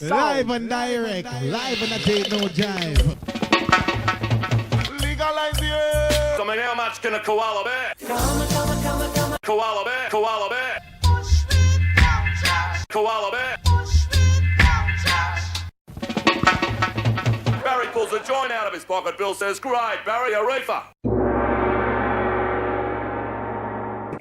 Live and direct, live and I take no jive. Legalize it. So how much can a koala bear? Koala bear, koala bear. Koala bear. Barry pulls a joint out of his pocket. Bill says, "Great, Barry, a reefer."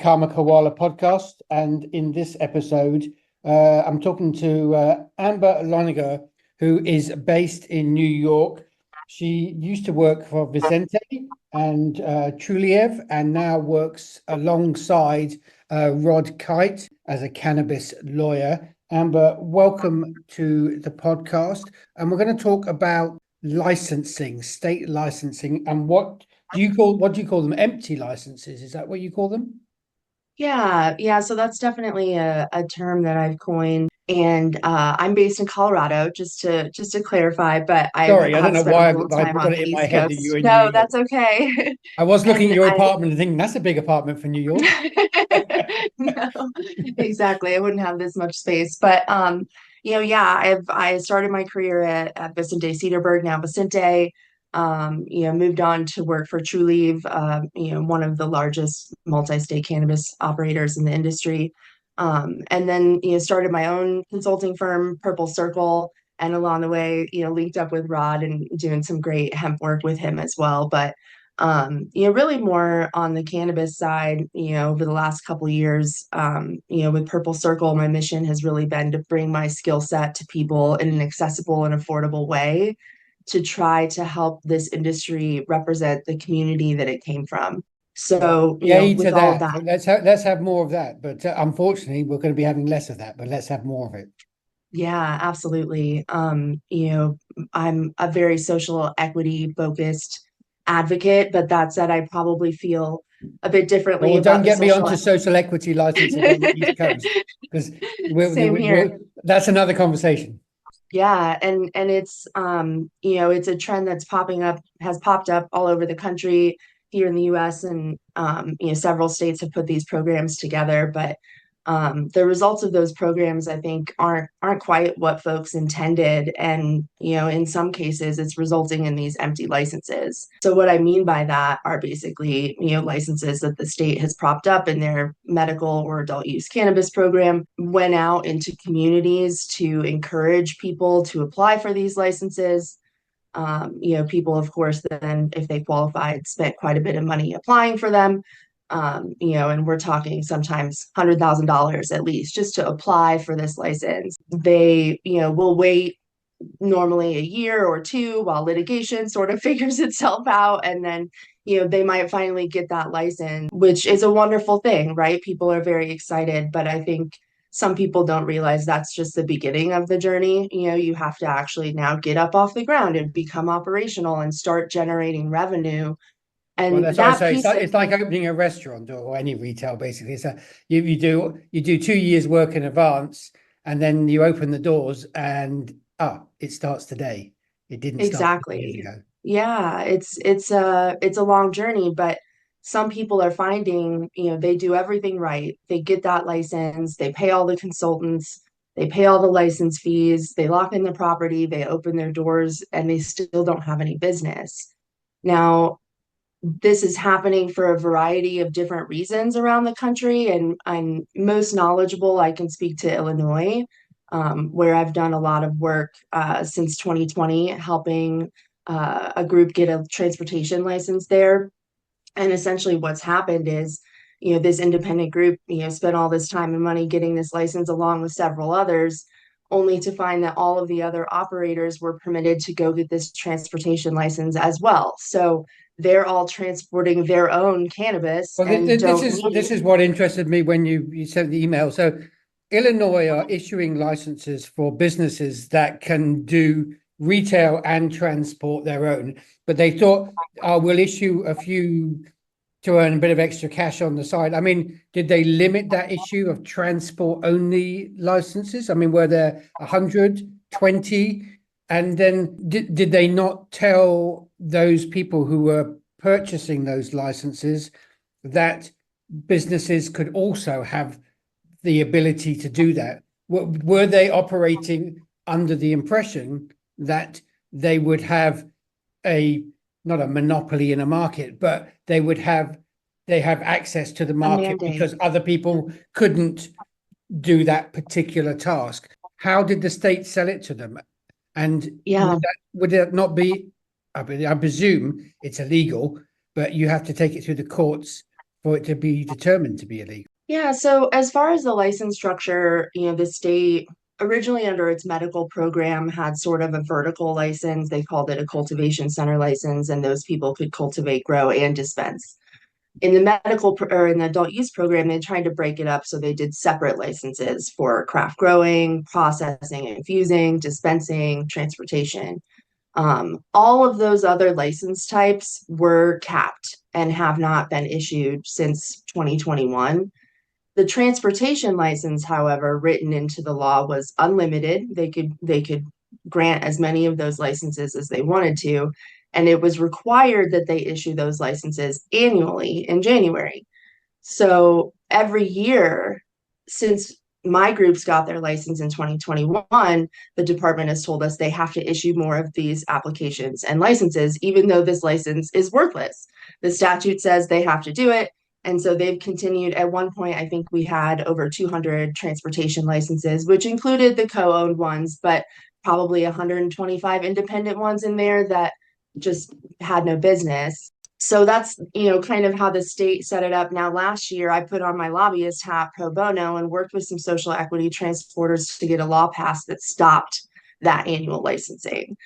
Karma Koala podcast, and in this episode I'm talking to Amber Lengacher, who is based in New York. She used to work for Vicente and Truliev, and now works alongside Rod Kite as a cannabis lawyer. Amber, welcome to the podcast, and we're going to talk about licensing, state licensing, and what do you call them? Empty licenses? Is that what you call them? Yeah. So that's definitely a term that I've coined. And I'm based in Colorado, just to clarify, but I don't know why I've got it in my head that you're in New No, York. That's okay. I was looking at your apartment and thinking that's a big apartment for New York. No, exactly. I wouldn't have this much space. But I started my career at Vicente Cedarburg, now Vicente. Moved on to work for Trulieve, one of the largest multi-state cannabis operators in the industry. And then, started my own consulting firm, Purple Circle, and along the way, linked up with Rod and doing some great hemp work with him as well. But, really more on the cannabis side, over the last couple of years, with Purple Circle, my mission has really been to bring my skill set to people in an accessible and affordable way, to try to help this industry represent the community that it came from. So, with all of that. Let's have more of that. But unfortunately, we're going to be having less of that, but let's have more of it. Yeah, absolutely. I'm a very social equity focused advocate, but that said, I probably feel a bit differently. Well, don't get me onto social equity licensing on the East Coast, because that's another conversation. Yeah, and it's it's a trend that's has popped up all over the country, here in the US, and several states have put these programs together, but the results of those programs, I think, aren't quite what folks intended, and in some cases it's resulting in these empty licenses. So what I mean by that are basically licenses that the state has propped up in their medical or adult use cannabis program, went out into communities to encourage people to apply for these licenses. People, of course, then if they qualified, spent quite a bit of money applying for them. And we're talking sometimes $100,000 at least just to apply for this license. They, will wait normally a year or two while litigation sort of figures itself out. And then, they might finally get that license, which is a wonderful thing, right? People are very excited, but I think some people don't realize that's just the beginning of the journey. You have to actually now get up off the ground and become operational and start generating revenue. And that's what I say. It's like opening a restaurant or any retail, basically. So you do 2 years work in advance, and then you open the doors, and it starts today. It didn't exactly. Start years ago. Yeah, it's a long journey, but some people are finding, they do everything right. They get that license, they pay all the consultants, they pay all the license fees, they lock in the property, they open their doors, and they still don't have any business. Now, this is happening for a variety of different reasons around the country, and I'm most knowledgeable. I can speak to Illinois, where I've done a lot of work since 2020, helping a group get a transportation license there. And essentially what's happened is, this independent group, spent all this time and money getting this license along with several others, only to find that all of the other operators were permitted to go get this transportation license as well. So they're all transporting their own cannabis. Well, this is what interested me when you sent the email. So Illinois are issuing licenses for businesses that can do retail and transport their own, but they thought, we'll issue a few to earn a bit of extra cash on the side. I mean, did they limit that issue of transport only licenses? I mean, were there 120? And then did they not tell those people who were purchasing those licenses that businesses could also have the ability to do that? Were they operating under the impression that they would have not a monopoly in a market, but they have access to the market mandate. because other people couldn't do that particular task. How did the state sell it to them? And Yeah. would it not be, I presume it's illegal, but you have to take it through the courts for it to be determined to be illegal. Yeah, so as far as the license structure, the state originally under its medical program had sort of a vertical license. They called it a cultivation center license, and those people could cultivate, grow, and dispense. In the or in the adult use program, they tried to break it up. So they did separate licenses for craft growing, processing, infusing, dispensing, transportation. All of those other license types were capped and have not been issued since 2021. The transportation license, however, written into the law was unlimited. They could grant as many of those licenses as they wanted to, and it was required that they issue those licenses annually in January. So every year since my groups got their license in 2021, the department has told us they have to issue more of these applications and licenses, even though this license is worthless. The statute says they have to do it. And so they've continued. At one point, I think we had over 200 transportation licenses, which included the co-owned ones, but probably 125 independent ones in there that just had no business. So that's, kind of how the state set it up. Now, last year, I put on my lobbyist hat pro bono and worked with some social equity transporters to get a law passed that stopped that annual licensing.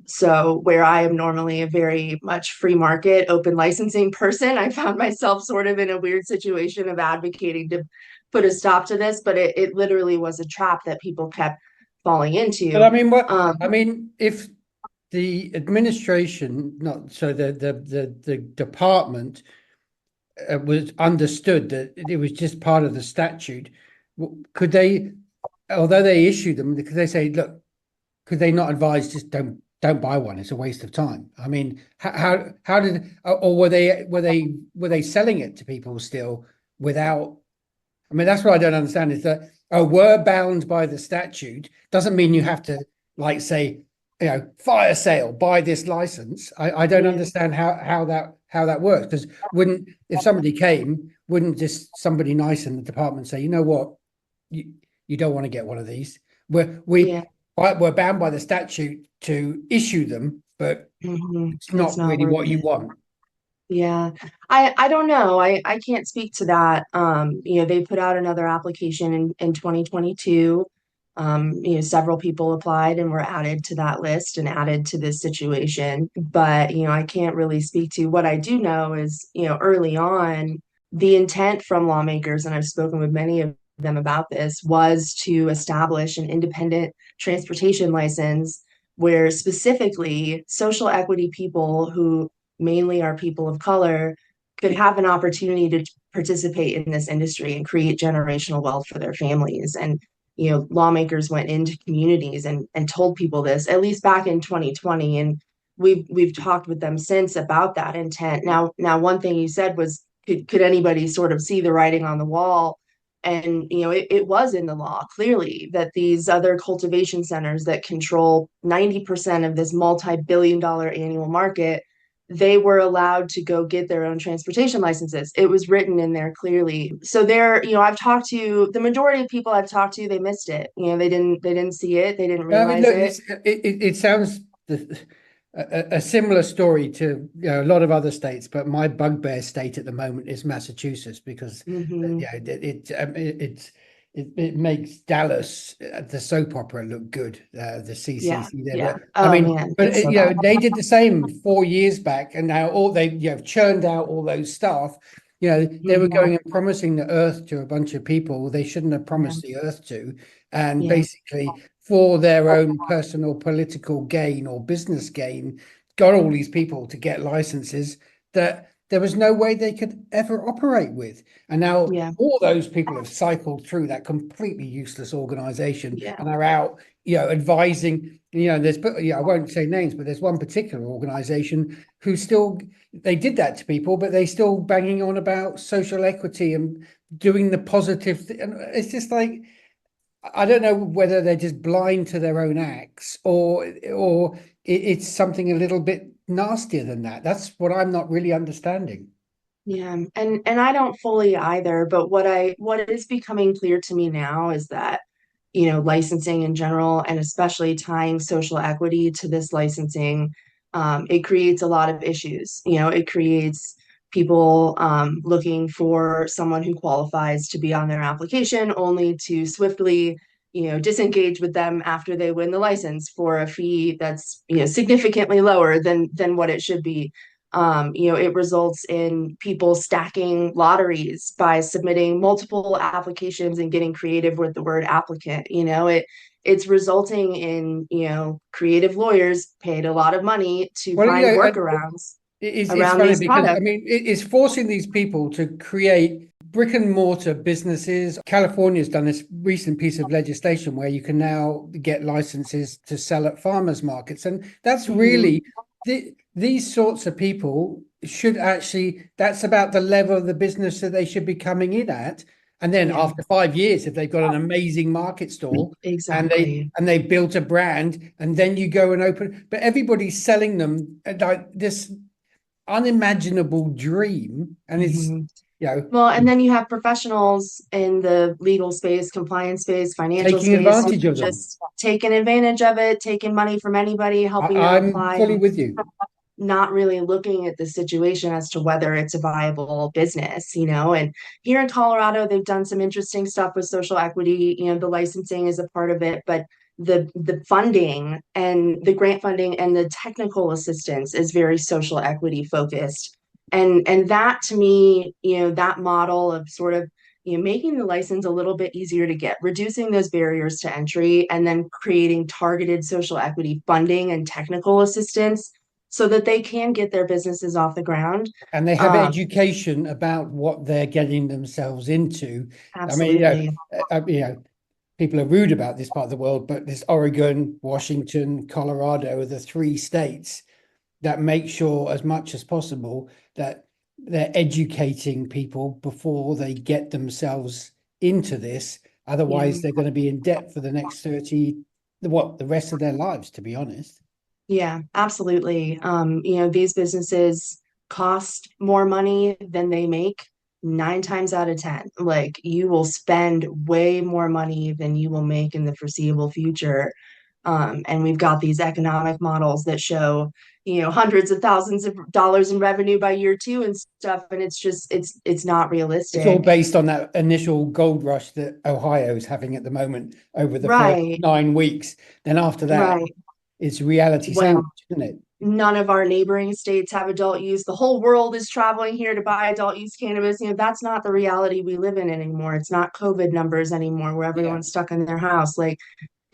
So where I am normally a very much free market, open licensing person, I found myself sort of in a weird situation of advocating to put a stop to this, but it literally was a trap that people kept falling into. But I mean, if the administration, not so the department was understood that it was just part of the statute, could they, although they issued them, could they say, look, could they not advise just don't buy one? It's a waste of time. I mean, how did, or were they selling it to people still without? I mean, that's what I don't understand is that we're bound by the statute doesn't mean you have to say, fire sale, buy this license. I don't understand how that works, because if somebody came, wouldn't just somebody nice in the department say, you know what, you don't want to get one of these. We're bound by the statute to issue them, but it's not really what you want. Yeah, I don't know. I can't speak to that. They put out another application in 2022. Several people applied and were added to that list and added to this situation. But, I can't really speak to. What I do know is, early on, the intent from lawmakers, and I've spoken with many of them about this, was to establish an independent transportation license where specifically social equity people, who mainly are people of color, could have an opportunity to participate in this industry and create generational wealth for their families. And lawmakers went into communities and told people this, at least back in 2020, and we've talked with them since about that intent. Now one thing you said was, could anybody sort of see the writing on the wall? And it was in the law clearly that these other cultivation centers that control 90% of this multi-billion-dollar annual market, they were allowed to go get their own transportation licenses. It was written in there clearly. So I've talked to the majority of people I've talked to, they missed it. They didn't see it. They didn't realize it sounds a similar story to a lot of other states, but my bugbear state at the moment is Massachusetts, because it makes Dallas, the soap opera, look good. The CCC there. Yeah. But they did the same 4 years back, and now they churned out all those staff. They were going and promising the earth to a bunch of people they shouldn't have promised the earth to, and basically for their own personal political gain or business gain, got all these people to get licenses that there was no way they could ever operate with. And now all those people have cycled through that completely useless organization and are out, advising, I won't say names, but there's one particular organization who they did that to people, but they still banging on about social equity and doing the positive. And it's just like, I don't know whether they're just blind to their own acts, or it's something a little bit nastier than that. That's what I'm not really understanding. Yeah, and I don't fully either, but what is becoming clear to me now is that, licensing in general, and especially tying social equity to this licensing, it creates a lot of issues. It creates people looking for someone who qualifies to be on their application, only to swiftly, disengage with them after they win the license for a fee that's, significantly lower than what it should be. It results in people stacking lotteries by submitting multiple applications and getting creative with the word applicant. It's resulting in, creative lawyers paid a lot of money to Well, find workarounds it's around funny these because I products. mean it's forcing these people to create brick and mortar businesses. California's done this recent piece of legislation where you can now get licenses to sell at farmers markets, and that's Mhm. really these sorts of people should actually, that's about the level of the business that they should be coming in at. And then Yeah, after 5 years, if they've got an amazing market stall and exactly. they built a brand, and then you go and open, but everybody's selling them like this unimaginable dream, and it's, Mhm. you know, Well, and then you have professionals in the legal space, compliance space, financial taking space, who advantage are of them. just taking advantage of it, taking money from anybody, helping them I'm apply, fully with you. not really looking at the situation as to whether it's a viable business. And here in Colorado, they've done some interesting stuff with social equity. The licensing is a part of it, but the funding and the grant funding and the technical assistance is very social equity focused. And that, to me, that model of sort of, making the license a little bit easier to get, reducing those barriers to entry, and then creating targeted social equity funding and technical assistance so that they can get their businesses off the ground. And they have Um, education about what they're getting themselves into. I mean, Absolutely. people are rude about this part of the world, but this Oregon, Washington, Colorado are the three states that make sure as much as possible that they're educating people before they get themselves into this. Yeah. Otherwise, they're going to be in debt for the next 30, the rest of their lives, to be honest. Yeah, absolutely. These businesses cost more money than they make 9 times out of 10. Like, you will spend way more money than you will make in the foreseeable future. And we've got these economic models that show, hundreds of thousands of dollars in revenue by year two and stuff. And it's just, it's not It's all realistic. based on that initial gold rush that Ohio is having at the moment over the first Right, 9 weeks. Then after that, right. it's reality When sandwich, isn't it? none of our neighboring states have adult use. The whole world is traveling here to buy adult use cannabis. That's not the reality we live in anymore. It's not COVID numbers anymore where Yeah. everyone's stuck in their house. Like,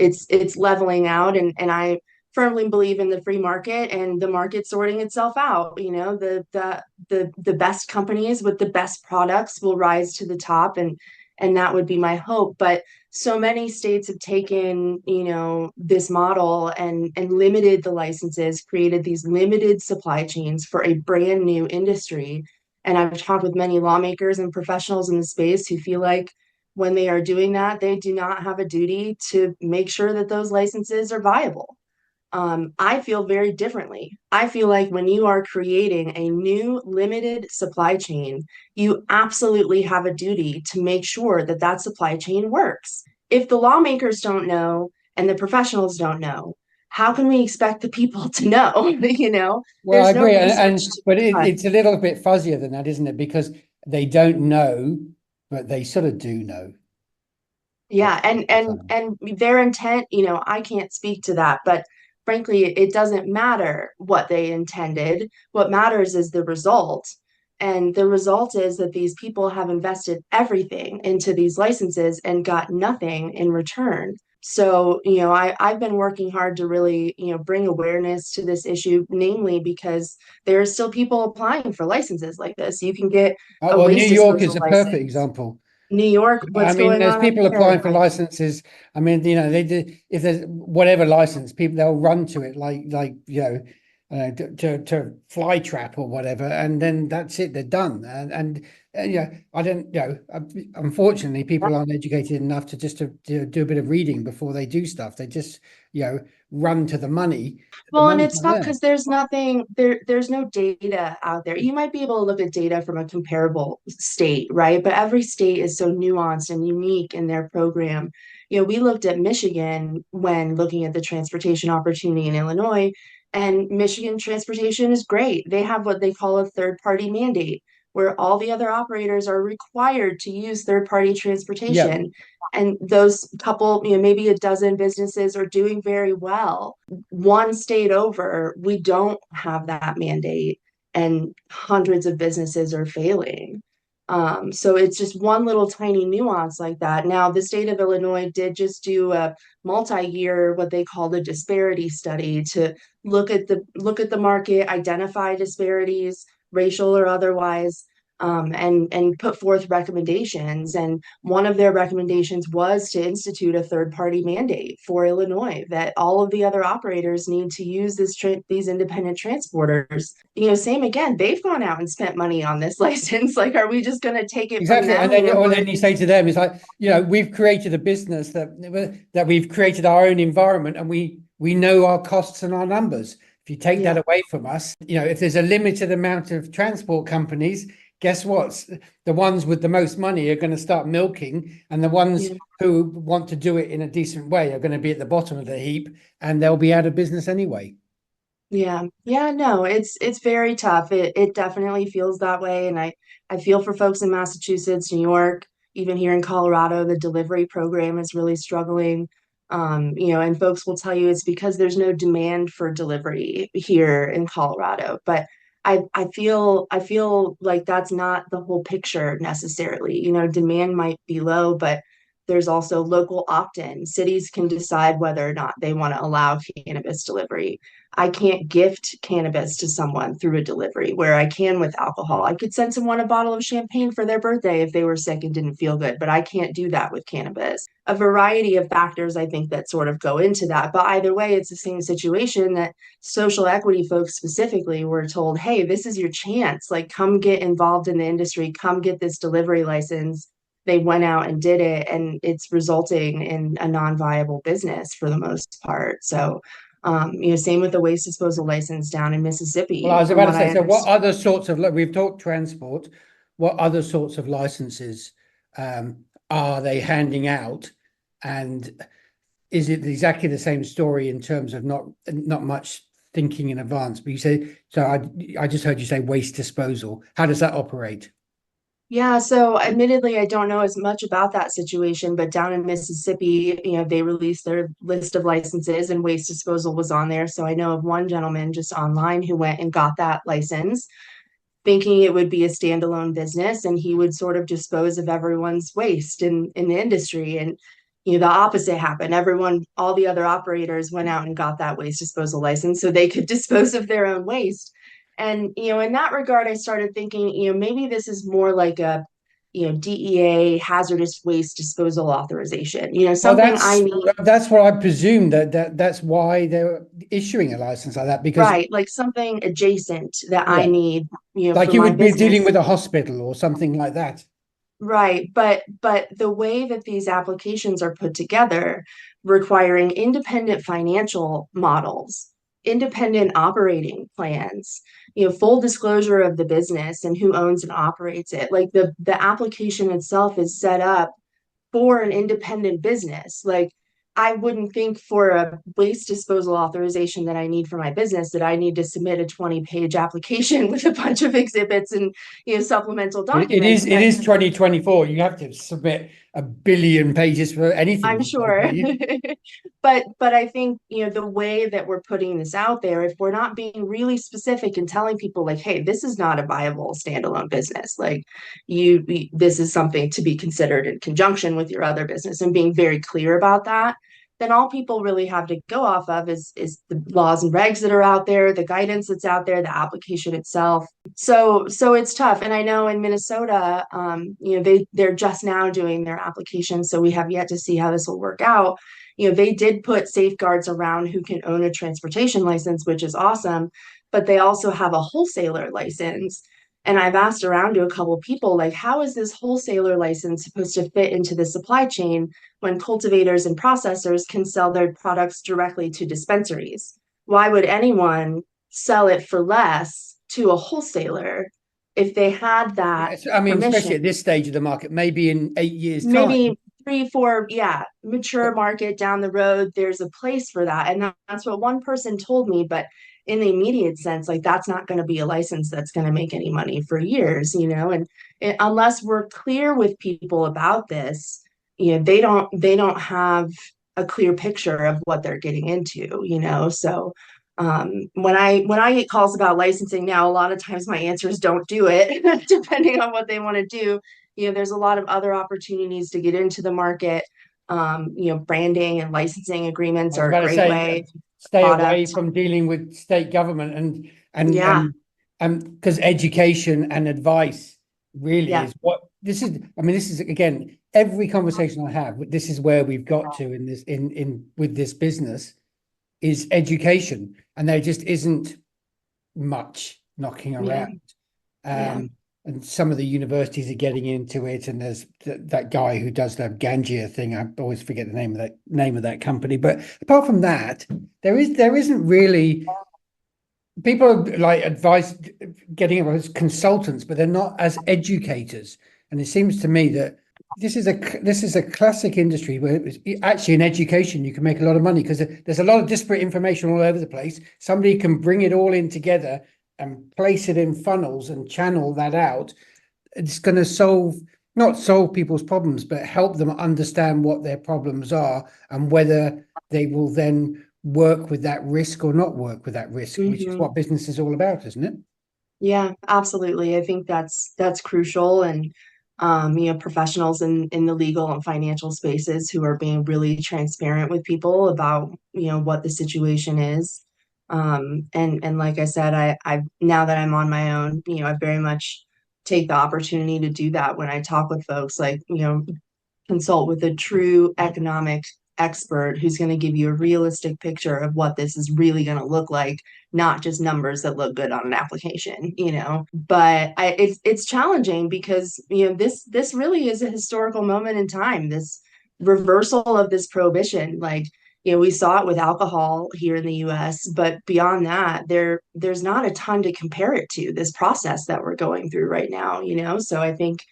it's leveling out, and I firmly believe in the free market and the market sorting itself out. The best companies with the best products will rise to the top, and that would be my hope. But so many states have taken, this model and limited the licenses, created these limited supply chains for a brand new industry. And I've talked with many lawmakers and professionals in the space who feel like when they are doing that, they do not have a duty to make sure that those licenses are viable. I feel very differently. I feel like when you are creating a new limited supply chain, you absolutely have a duty to make sure that that supply chain works. If the lawmakers don't know and the professionals don't know, how can we expect the people to know? Well, I There's no agree, research to but be done. it's a little bit fuzzier than that, isn't it? Because they don't know, but they sort of do know. Yeah, That's and what's and happening. and their intent, I can't speak to that, but frankly, it doesn't matter what they intended. What matters is the result. And the result is that these people have invested everything into these licenses and got nothing in return. So, I've been working hard to really, bring awareness to this issue, namely because there are still people applying for licenses like this. You can get a Well, New waste York is disposal a perfect license. example. New York, I what's mean, going there's on up people there? applying for licenses. I mean, they do, if there's whatever license, people they'll run to it like to fly trap or whatever, and then that's it, they're done. Yeah, I don't, unfortunately, people aren't educated enough to do a bit of reading before they do stuff. They just, run to the money. The Well, and money's it's not tough there. because there's nothing there, there's no data out there. You might be able to look at data from a comparable state, right? But every state is so nuanced and unique in their program. We looked at Michigan when looking at the transportation opportunity in Illinois, and Michigan transportation is great. They have what they call a third-party mandate, where all the other operators are required to use third-party Yeah, transportation. And those couple, maybe a dozen businesses are doing very well. One state over, we don't have that mandate, and hundreds of businesses are failing. So it's just one little tiny nuance like that. Now, the state of Illinois did just do a multi-year, what they call the disparity study, to look at the market, identify disparities, racial or otherwise, and put forth recommendations. And one of their recommendations was to institute a third-party mandate for Illinois, that all of the other operators need to use these independent transporters. Same again, they've gone out and spent money on this license. Like, are we just going to take it from exactly. And them? then, or then you say to them, it's like, we've created a business that we've created our own environment, and we know our costs and our numbers. If you take that away from us, if there's a limited amount of transport companies, guess what? The ones with the most money are going to start milking, and the ones who want to do it in a decent way are going to be at the bottom of the heap, and they'll be out of business anyway. Yeah. Yeah, no, it's very tough. It definitely feels that way. And I feel for folks in Massachusetts, New York, even here in Colorado, the delivery program is really struggling. And folks will tell you it's because there's no demand for delivery here in Colorado. But I feel like that's not the whole picture necessarily. Demand might be low, but there's also local opt-in. Cities can decide whether or not they want to allow cannabis delivery. I can't gift cannabis to someone through a delivery where I can with alcohol. I could send someone a bottle of champagne for their birthday if they were sick and didn't feel good, but I can't do that with cannabis. A variety of factors, I think, that sort of go into that. But either way, it's the same situation that social equity folks specifically were told, hey, this is your chance. Like, come get involved in the industry, come get this delivery license. They went out and did it, and it's resulting in a non-viable business for the most part. So, same with the waste disposal license down in Mississippi. Well, I was From about to what I say, so what understand, other sorts of, we've talked transport, what other sorts of licenses are they handing out? And is it exactly the same story in terms of not much thinking in advance? But you say, so I just heard you say waste disposal. How does that operate? yeah, so admittedly, I don't know as much about that situation, but down in Mississippi, they released their list of licenses and waste disposal was on there. So I know of one gentleman just online who went and got that license, thinking it would be a standalone business and he would sort of dispose of everyone's waste in the industry. And the opposite happened. All the other operators went out and got that waste disposal license so they could dispose of their own waste. And in that regard, I started thinking, maybe this is more like a DEA hazardous waste disposal authorization, Well, something I need. that's what I presume, that's why they're issuing a license like that, because Right, like something adjacent that I yeah, need, like for you my would be dealing business. with a hospital or something like that. Right, but the way that these applications are put together, requiring independent financial models, independent operating plans, full disclosure of the business and who owns and operates it. Like the application itself is set up for an independent business. Like, I wouldn't think for a waste disposal authorization that I need for my business that I need to submit a 20-page application with a bunch of exhibits and supplemental Well, documents. it is 2024. You have to submit a billion pages for anything I'm these days, sure. don't you? But I think, the way that we're putting this out there, if we're not being really specific and telling people like, hey, this is not a viable standalone business, like this is something to be considered in conjunction with your other business and being very clear about that, then all people really have to go off of is the laws and regs that are out there, the guidance that's out there, the application itself. So it's tough. And I know in Minnesota, they're just now doing their application, so we have yet to see how this will work out. They did put safeguards around who can own a transportation license, which is awesome. but they also have a wholesaler license. And I've asked around to a couple people, like, how is this wholesaler license supposed to fit into the supply chain when cultivators and processors can sell their products directly to dispensaries? Why would anyone sell it for less to a wholesaler if they had that I mean, especially permission? at this stage of the market, maybe in 8 years' time. Maybe 3, 4, yeah, mature market down the road, there's a place for that. And that's what one person told me. But in the immediate sense, like, that's not going to be a license that's going to make any money for years, and unless we're clear with people about this, they don't have a clear picture of what they're getting into. So when I get calls about licensing now, a lot of times my answers don't do it depending on what they want to do. There's a lot of other opportunities to get into the market. Branding and licensing agreements are a great way. Stay away Product. from dealing with state government Yeah. and because education and advice really Yeah. is what this is. I mean, this is, again, every conversation I have, this is where we've got to in this in with this business, is education, and there just isn't much knocking around. And some of the universities are getting into it, and there's that guy who does the ganja thing. I always forget the name of that company. But apart from that, there isn't really. People are like advice getting as consultants, but they're not as educators. And it seems to me that this is a classic industry where actually in education you can make a lot of money, because there's a lot of disparate information all over the place. Somebody can bring it all in together and place it in funnels and channel that out. It's going to not solve people's problems, but help them understand what their problems are and whether they will then work with that risk or not work with that risk, which is what business is all about, isn't it? Yeah, absolutely. I think that's crucial. And professionals in the legal and financial spaces who are being really transparent with people about what the situation is. And like I said, I now that I'm on my own, I very much take the opportunity to do that when I talk with folks, like, consult with a true economic expert who's going to give you a realistic picture of what this is really going to look like, not just numbers that look good on an application. But it's challenging because this really is a historical moment in time, this reversal of this prohibition. Like, we saw it with alcohol here in the US, but beyond that, there's not a ton to compare it to, this process that we're going through right now. So I think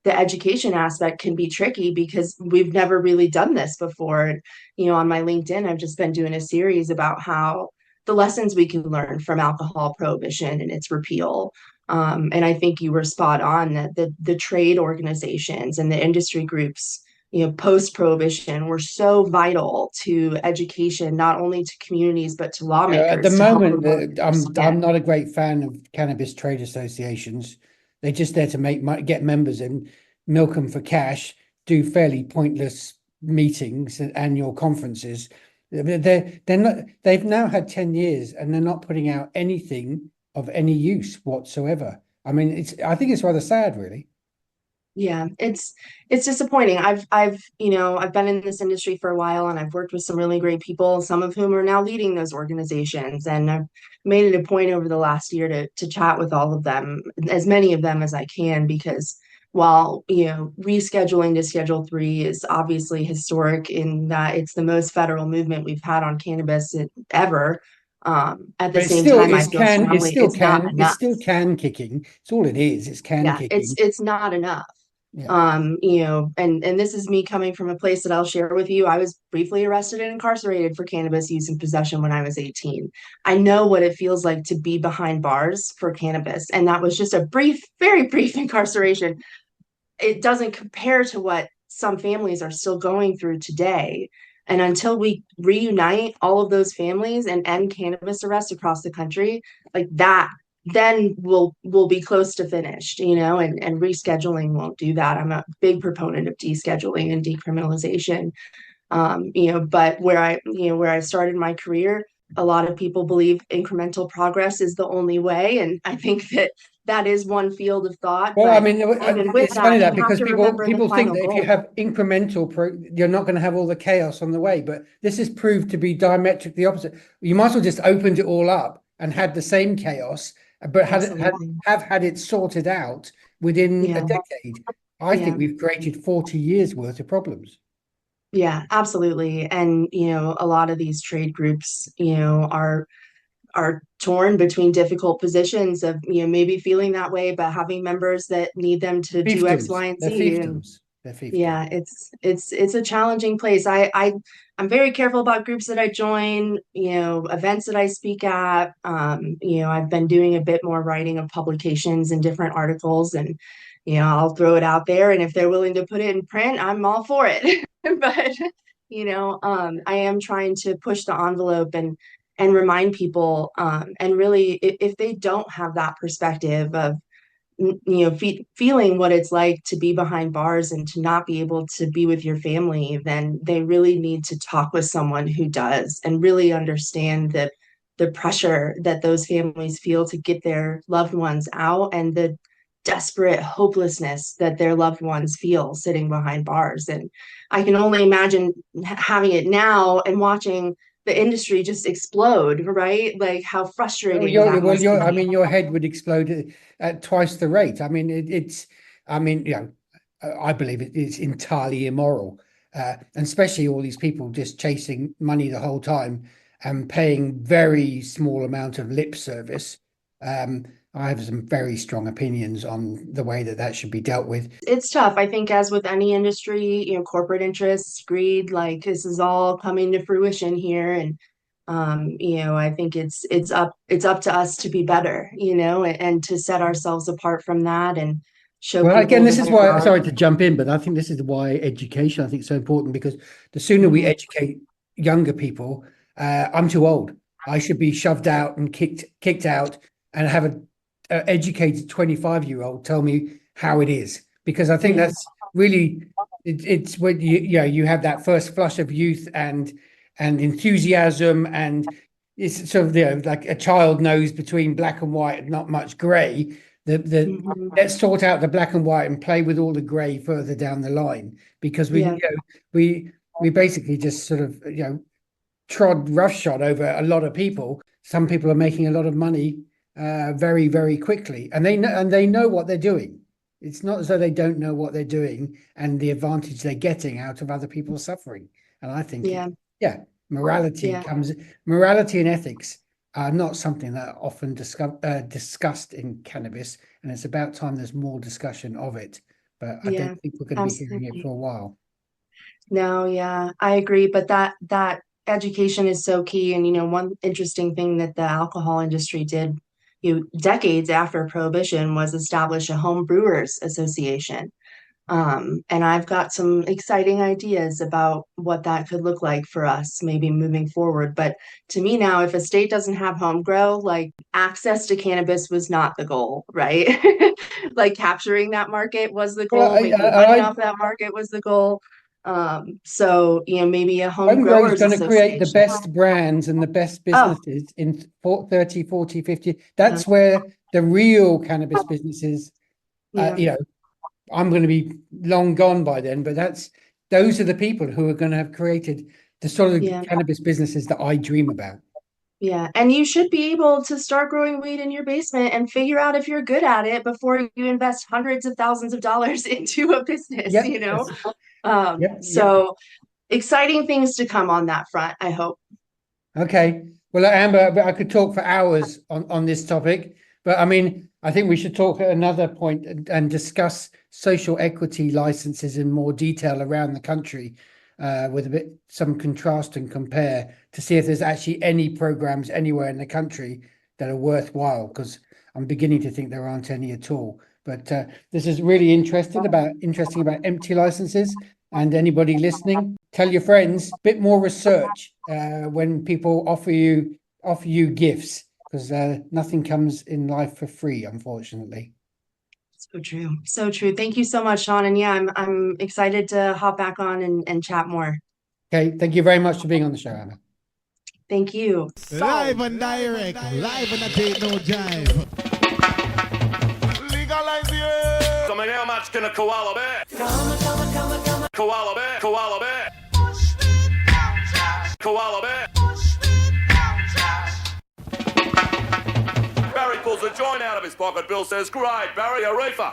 the education aspect can be tricky because we've never really done this before. On my LinkedIn, I've just been doing a series about how the lessons we can learn from alcohol prohibition and its repeal. And I think you were spot on that the trade organizations and the industry groups, post-prohibition were so vital to education, not only to communities, but to lawmakers. At the moment, I'm not a great fan of cannabis trade associations. They're just there to get members in, milk them for cash, do fairly pointless meetings and annual conferences. They're not. They've now had 10 years, and they're not putting out anything of any use whatsoever. I mean, I think it's rather sad, really. Yeah, it's disappointing. I've been in this industry for a while, and I've worked with some really great people, some of whom are now leading those organizations. And I've made it a point over the last year to chat with all of them, as many of them as I can, because while rescheduling to Schedule 3 is obviously historic in that it's the most federal movement we've had on cannabis ever. At the same time, I feel strongly it's not enough. It's still can kicking. It's all it is. It's can kicking. It's not enough. Yeah. And this is me coming from a place that I'll share with you. I was briefly arrested and incarcerated for cannabis use and possession when I was 18. I know what it feels like to be behind bars for cannabis. And that was just a very brief incarceration. It doesn't compare to what some families are still going through today. And until we reunite all of those families and end cannabis arrests across the country, like that, then we'll be close to finished, and rescheduling won't do that. I'm a big proponent of descheduling and decriminalization. But where I started my career, a lot of people believe incremental progress is the only way. And I think that is one field of thought. Well, but I mean, it's funny that because people think that if you have incremental, you're not going to have all the chaos on the way. But this has proved to be diametrically opposite. You might as well just opened it all up and had the same chaos, but have had it sorted out within a decade. I think we've created 40 years worth of problems. Yeah, absolutely. And, a lot of these trade groups, are torn between difficult positions of, maybe feeling that way, but having members that need them to do X, Y, and Z. Yeah, it's a challenging place. I'm very careful about groups that I join, events that I speak at. I've been doing a bit more writing of publications and different articles, and I'll throw it out there, and if they're willing to put it in print, I'm all for it. But I am trying to push the envelope and remind people, and really, if they don't have that perspective of feeling what it's like to be behind bars and to not be able to be with your family, then they really need to talk with someone who does and really understand the pressure that those families feel to get their loved ones out, and the desperate hopelessness that their loved ones feel sitting behind bars. And I can only imagine having it now and watching the industry just explode, right? Like how frustrating that must be. I mean, your head would explode at twice the rate. I mean, I believe it's entirely immoral, and especially all these people just chasing money the whole time and paying very small amount of lip service. I have some very strong opinions on the way that should be dealt with. It's tough. I think, as with any industry, corporate interests, greed, like this is all coming to fruition here. And, I think it's up to us to be better, and to set ourselves apart from that and show. Well, again, this is why, sorry to jump in, but I think this is why education, I think, is so important, because the sooner we educate younger people, I'm too old. I should be shoved out and kicked out and have a educated 25-year-old tell me how it is, because I think that's really it's when you have that first flush of youth and enthusiasm, and it's sort of like a child knows between black and white and not much gray. Let's sort out the black and white and play with all the gray further down the line, because we basically just sort of trod roughshod over a lot of people. Some people are making a lot of money very, very quickly, and they know what they're doing. It's not as though they don't know what they're doing and the advantage they're getting out of other people's suffering. And I think morality and ethics are not something that are often discussed in cannabis, and it's about time there's more discussion of it. But I don't think we're going to be hearing it for a while. No, I agree. But that education is so key. And one interesting thing that the alcohol industry did decades after prohibition was establish a home brewers association. And I've got some exciting ideas about what that could look like for us maybe moving forward. But to me now, if a state doesn't have home grow, like access to cannabis was not the goal, right? Like capturing that market was the goal. Making money off that market was the goal. So maybe a home grower is going to create the best brands and the best businesses in 30, 40, 50. That's where the real cannabis businesses, I'm going to be long gone by then, but those are the people who are going to have created the sort of cannabis businesses that I dream about. Yeah. And you should be able to start growing weed in your basement and figure out if you're good at it before you invest hundreds of thousands of dollars into a business, So exciting things to come on that front, I hope. Okay. Well, Amber, I could talk for hours on this topic, but I mean, I think we should talk at another point and discuss social equity licenses in more detail around the country, with some contrast and compare to see if there's actually any programs anywhere in the country that are worthwhile, because I'm beginning to think there aren't any at all. But this is really interesting about empty licenses. And anybody listening, tell your friends, a bit more research when people offer you gifts, because nothing comes in life for free, unfortunately. So true. So true. Thank you so much, Sean. And I'm excited to hop back on and chat more. Okay. Thank you very much for being on the show, Anna. Thank you. Live and direct, live and I take no jive. Legalize it. Coming out much gonna koala bear. Koala bear. Koala bear. Koala bear. joint out of his pocket. Bill says, great, Barry, a reefer.